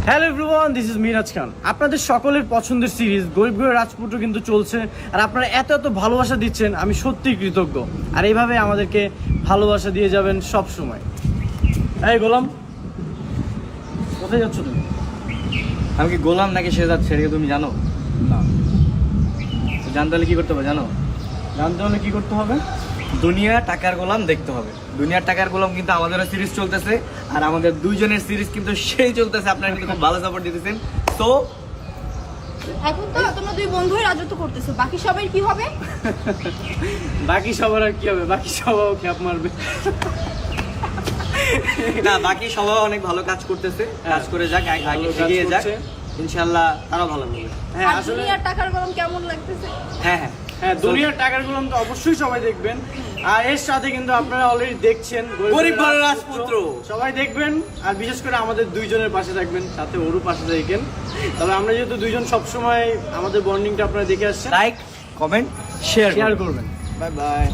Hello everyone, this is Miraj Khan. আপনাদের সকলের পছন্দের সিরিজ গরিব ঘরের রাজপুত্র কিন্তু চলছে, আর আপনারা এত এত ভালোবাসা দিচ্ছেন, আমি সত্যিই কৃতজ্ঞ। আর এইভাবে আমাদেরকে ভালোবাসা দিয়ে যাবেন সব সময়। এই গোলাম, কোথায় যাচ্ছ তুমি? আমি কি গোলাম নাকি সে যাচ্ছে এটা কি তুমি জানো? না। জানতে হলে কি করতে হবে জানো? জানতে হলে কি করতে হবে? দুনিয়া টাকার গোলাম দেখতে হবে। দুনিয়ার টাকার গোলাম কিন্তু আমাদেরও সিরিজ চলতেছে, আর আমাদের দুইজনের সিরিজ কিন্তু সেই চলতেছে। আপনারা কিন্তু খুব ভালো সাপোর্ট দিতেছেন। তো এখন তো তোমরা দুই বন্ধুই রাজত্ব করতেছো, বাকি সবাই কি হবে? বাকি সবার আর কি হবে? বাকি সবাও খ্যাপ মারবে। না, বাকি সবাই অনেক ভালো কাজ করতেছে, কাজ করে যাক, আগে ভালো কাজ এগিয়ে যাক, করছে। ইনশাআল্লাহ তারাও ভালো করবে। হ্যাঁ আর আসলে দুনিয়ার টাকার গরম কেমন লাগতেছে? হ্যাঁ হ্যাঁ হ্যাঁ, দুনিয়ার টাকার গোলাম তো অবশ্যই সবাই দেখবেন। আর এর সাথে কিন্তু আপনারা অলরেডি দেখছেন গরিব ঘরের রাজপুত্র। সবাই দেখবেন, আর বিশেষ করে আমাদের দুইজনের পাশে থাকবেন, সাথে ওরও পাশে থাকবেন। তবে আমরা যেহেতু দুইজন সবসময় আমাদের বন্ডিংটা আপনারা দেখে আসছেন, লাইক, কমেন্ট, শেয়ার শেয়ার করবেন। Bye bye.